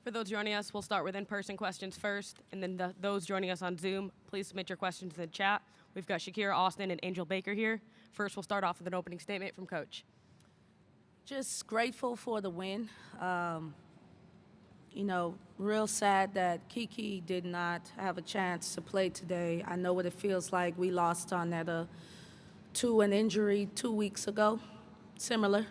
For those joining us, we'll start with in-person questions first, and then those joining us on Zoom, please submit your questions in the chat. We've got Shakira Austin and Angel Baker here. First, we'll start off with an opening statement from Coach. Just grateful for the win. Real sad that Kiki did not have a chance to play today. I know what it feels like. We lost Arnetta to an injury 2 weeks ago, similar.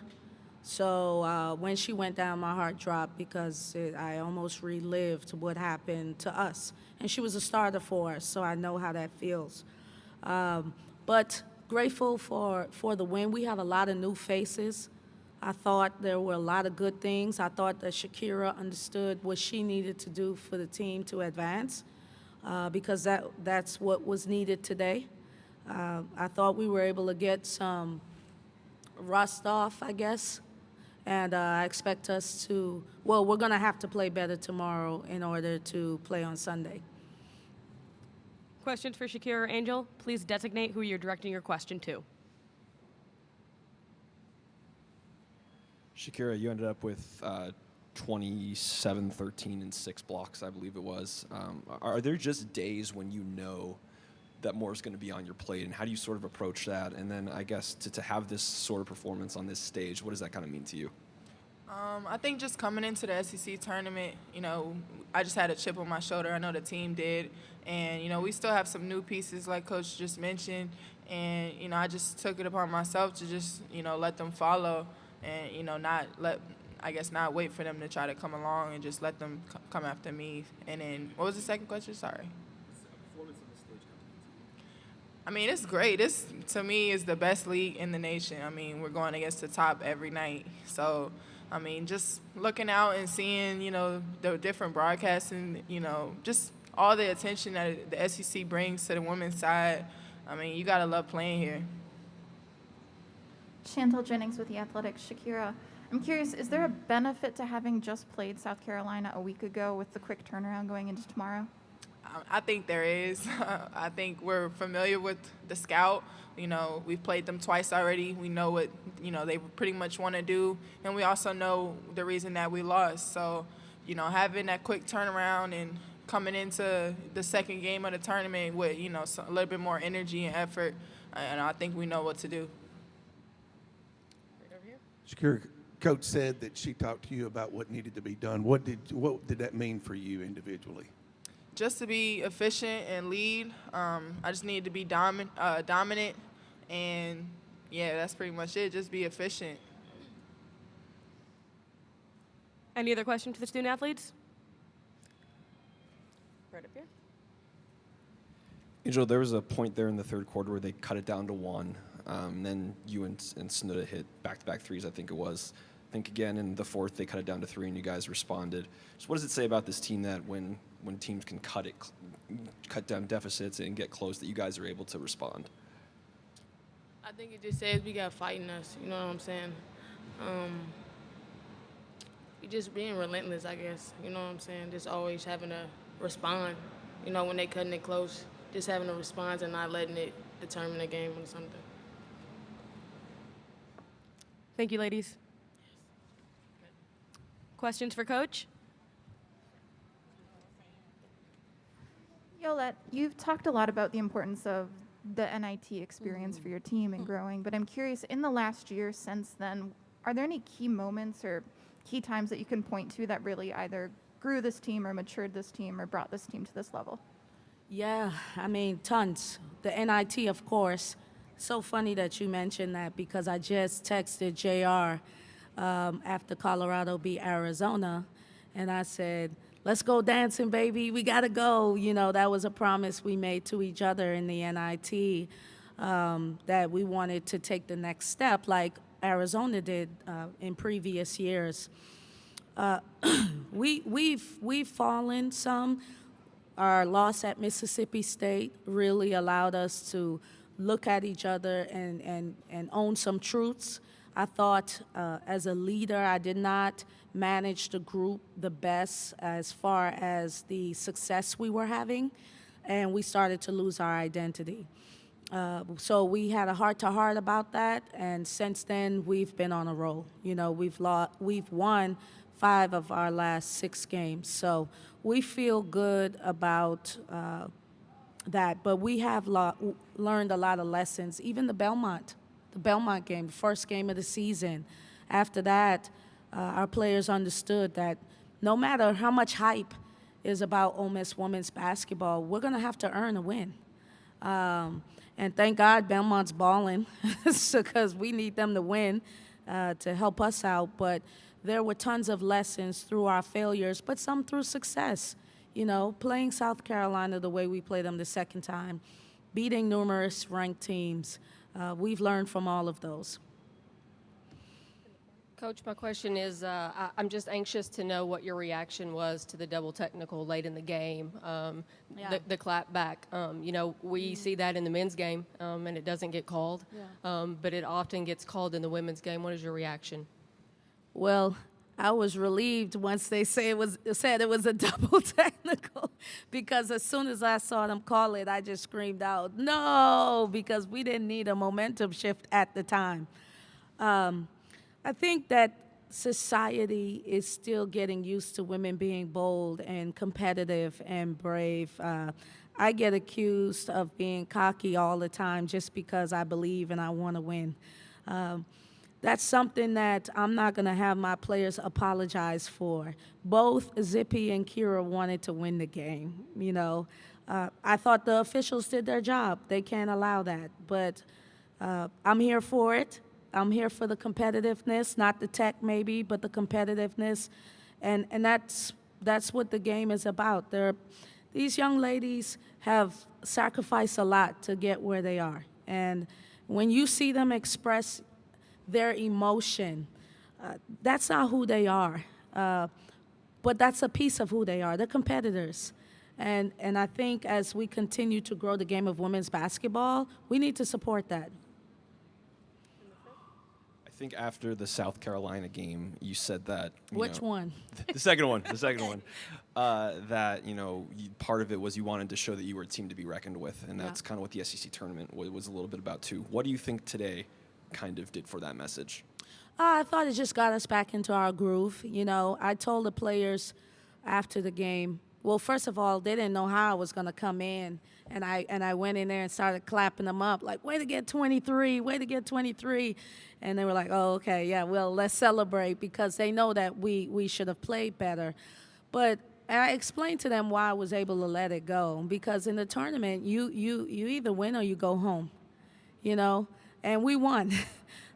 So when she went down, my heart dropped because I almost relived what happened to us. And she was a starter for us, so I know how that feels. But grateful for the win. We have a lot of new faces. I thought there were a lot of good things. I thought that Shakira understood what she needed to do for the team to advance because that's what was needed today. I thought we were able to get some rust off, I guess. And I expect us to, we're going to have to play better tomorrow in order to play on Sunday. Questions for Shakira or Angel? Please designate who you're directing your question to. Shakira, you ended up with 27, 13, and 6 blocks, I believe it was. Are there just days when you know that more is going to be on your plate, and how do you sort of approach that? And then I guess to have this sort of performance on this stage, what does that kind of mean to you? I think just coming into the SEC tournament, I just had a chip on my shoulder. I know the team did. And, we still have some new pieces like Coach just mentioned. And, I just took it upon myself to just, let them follow and, not wait for them to try to come along and just let them come after me. And then what was the second question? Sorry. I mean, it's great. This, to me, is the best league in the nation. I mean, we're going against the top every night. So, I mean, just looking out and seeing, the different broadcasts and, just all the attention that the SEC brings to the women's side, I mean, you got to love playing here. Chantel Jennings with The Athletic. Shakira, I'm curious, is there a benefit to having just played South Carolina a week ago with the quick turnaround going into tomorrow? I think there is. I think we're familiar with the scout. We've played them twice already. We know what, they pretty much want to do. And we also know the reason that we lost. So, having that quick turnaround and coming into the second game of the tournament with, a little bit more energy and effort, and I think we know what to do. Right over here. Shakira, Coach said that she talked to you about what needed to be done. What did that mean for you individually? Just to be efficient and lead. I just needed to be dominant, and yeah, that's pretty much it. Just be efficient. Any other questions for the student athletes? Right up here. Angel, there was a point there in the third quarter where they cut it down to 1. Then you and Snuda hit back-to-back threes, I think it was. I think again in the fourth they cut it down to 3 and you guys responded. So what does it say about this team that when teams can cut down deficits and get close, that you guys are able to respond? I think it just says we got fight in us, you know what I'm saying? We just being relentless, I guess, you know what I'm saying? Just always having to respond, when they cutting it close, just having to respond and not letting it determine the game or something. Thank you, ladies. Questions for Coach? Yolett, you've talked a lot about the importance of the NIT experience for your team and growing, but I'm curious, in the last year since then, are there any key moments or key times that you can point to that really either grew this team or matured this team or brought this team to this level? Yeah, I mean, tons. The NIT, of course. So funny that you mentioned that because I just texted JR after Colorado beat Arizona, and I said, let's go dancing, baby. We got to go. That was a promise we made to each other in the NIT that we wanted to take the next step like Arizona did in previous years. We've fallen some. Our loss at Mississippi State really allowed us to look at each other and own some truths. I thought as a leader, I did not manage the group the best as far as the success we were having, and we started to lose our identity. So we had a heart-to-heart about that, and since then we've been on a roll. We've won 5 of our last 6 games. So we feel good about that. But we have learned a lot of lessons. Even the Belmont game, the first game of the season. After that, our players understood that no matter how much hype is about Ole Miss women's basketball, we're going to have to earn a win. And thank God Belmont's balling because we need them to win to help us out. But there were tons of lessons through our failures, but some through success. You know, playing South Carolina the way we played them the second time, beating numerous ranked teams. We've learned from all of those. Coach, my question is, I'm just anxious to know what your reaction was to the double technical late in the game, the clap back. You know, we see that in the men's game, and it doesn't get called, but it often gets called in the women's game. What is your reaction? Well, I was relieved once they said it was a double technical, because as soon as I saw them call it, I just screamed out, no, because we didn't need a momentum shift at the time. I think that society is still getting used to women being bold and competitive and brave. I get accused of being cocky all the time just because I believe and I want to win. That's something that I'm not going to have my players apologize for. Both Zippy and Kira wanted to win the game. You know, I thought the officials did their job. They can't allow that. But I'm here for it. I'm here for the competitiveness, not the tech maybe, but the competitiveness. And that's what the game is about. These young ladies have sacrificed a lot to get where they are. And when you see them express their emotion, that's not who they are. But that's a piece of who they are. They're competitors. And I think as we continue to grow the game of women's basketball, we need to support that. I think after the South Carolina game, you said that. Which one? The second one. The second one. That, you know, part of it was you wanted to show that you were a team to be reckoned with, and that's kind of what the SEC tournament was a little bit about too. What do you think today kind of did for that message? I thought it just got us back into our groove. You know, I told the players after the game, well, first of all, they didn't know how I was going to come in, and I went in there and started clapping them up, like, way to get 23, way to get 23. And they were like, oh, okay, yeah, well, let's celebrate, because they know that we should have played better. But I explained to them why I was able to let it go, because in the tournament, you either win or you go home, you know, and we won.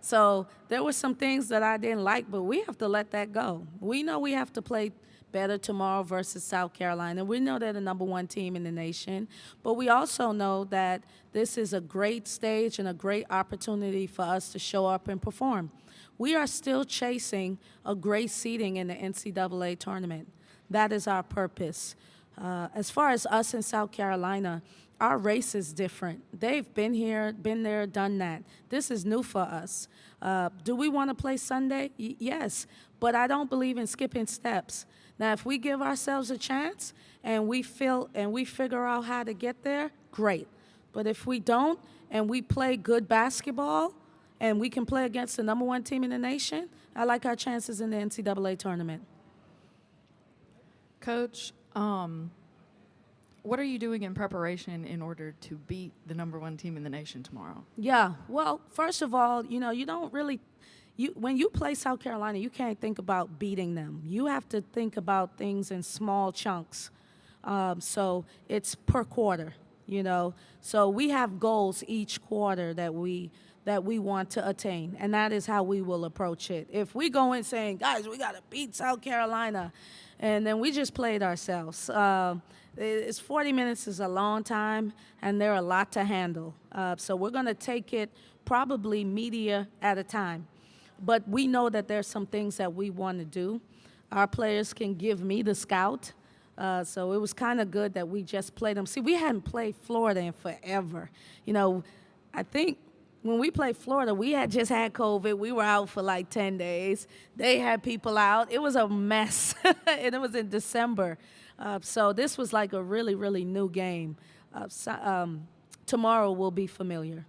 So there were some things that I didn't like, but we have to let that go. We know we have to play better tomorrow versus South Carolina. We know they're the #1 team in the nation, but we also know that this is a great stage and a great opportunity for us to show up and perform. We are still chasing a great seeding in the NCAA tournament. That is our purpose. As far as us in South Carolina, our race is different. They've been here, been there, done that. This is new for us. Do we want to play Sunday? Yes, but I don't believe in skipping steps. Now, if we give ourselves a chance and we figure out how to get there, great. But if we don't and we play good basketball and we can play against the #1 team in the nation, I like our chances in the NCAA tournament. Coach, what are you doing in preparation in order to beat the #1 team in the nation tomorrow? Yeah, well, first of all, you know, you don't really when you play South Carolina, you can't think about beating them. You have to think about things in small chunks. So it's per quarter, you know. So we have goals each quarter that we want to attain, and that is how we will approach it. If we go in saying, guys, we got to beat South Carolina, and then we just played ourselves. 40 minutes is a long time, and there are a lot to handle. So we're going to take it probably media at a time. But we know that there's some things that we want to do. Our players can give me the scout. So it was kind of good that we just played them. See, we hadn't played Florida in forever. You know, I think when we played Florida, we had just had COVID. We were out for like 10 days. They had people out. It was a mess, and it was in December. So this was like a really, really new game. Tomorrow will be familiar.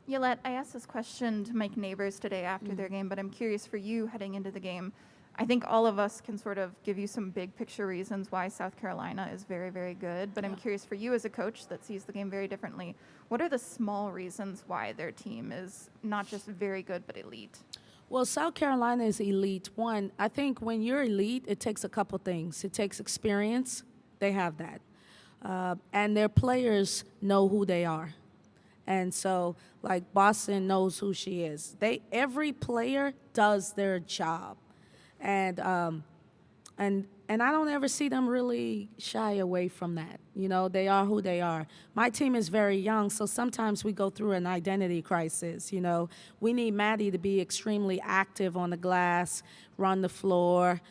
Yolett, I asked this question to Mike Neighbors today after their game, but I'm curious for you heading into the game. I think all of us can sort of give you some big picture reasons why South Carolina is very, very good, but I'm curious for you as a coach that sees the game very differently. What are the small reasons why their team is not just very good, but elite? Well, South Carolina is elite. One, I think when you're elite, it takes a couple things. It takes experience. They have that. And their players know who they are. And so, like, Boston knows who she is. Every player does their job. And I don't ever see them really shy away from that. You know, they are who they are. My team is very young, so sometimes we go through an identity crisis. You know, we need Maddie to be extremely active on the glass, run the floor,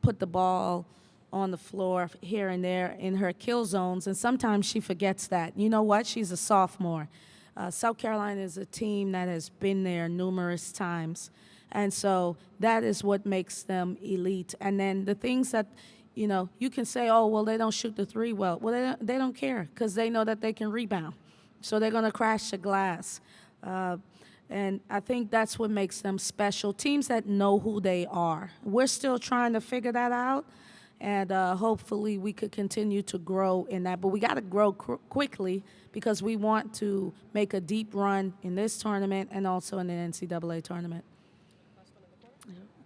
put the ball on the floor here and there in her kill zones, and sometimes she forgets that. You know what? She's a sophomore. South Carolina is a team that has been there numerous times. And so that is what makes them elite. And then the things that, you know, you can say, oh, well, they don't shoot the three well. Well, they don't care because they know that they can rebound. So they're going to crash the glass. And I think that's what makes them special. Teams that know who they are. We're still trying to figure that out. And hopefully we could continue to grow in that. But we got to grow quickly because we want to make a deep run in this tournament and also in the NCAA tournament.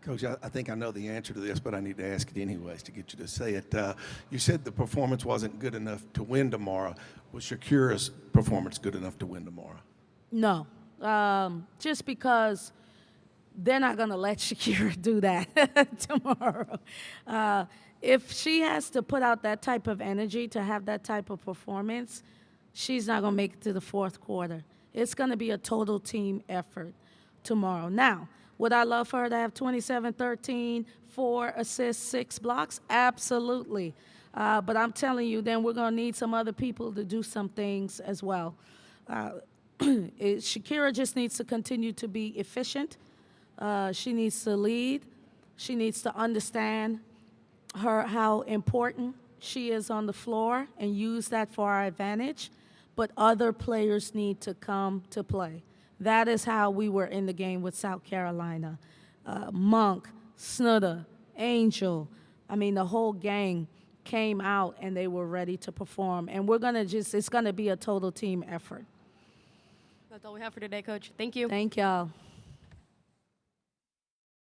Coach, I think I know the answer to this, but I need to ask it anyways to get you to say it. You said the performance wasn't good enough to win tomorrow. Was Shakira's performance good enough to win tomorrow? No, just because they're not going to let Shakira do that tomorrow. If she has to put out that type of energy to have that type of performance, she's not going to make it to the fourth quarter. It's going to be a total team effort tomorrow. Now, would I love for her to have 27, 13, 4 assists, 6 blocks? Absolutely. But I'm telling you, then we're going to need some other people to do some things as well. Shakira just needs to continue to be efficient. She needs to lead. She needs to understand how important she is on the floor and use that for our advantage. But other players need to come to play. That is how we were in the game with South Carolina. Monk, Snutter, Angel, I mean, the whole gang came out and they were ready to perform. And it's going to be a total team effort. That's all we have for today, Coach. Thank you. Thank y'all.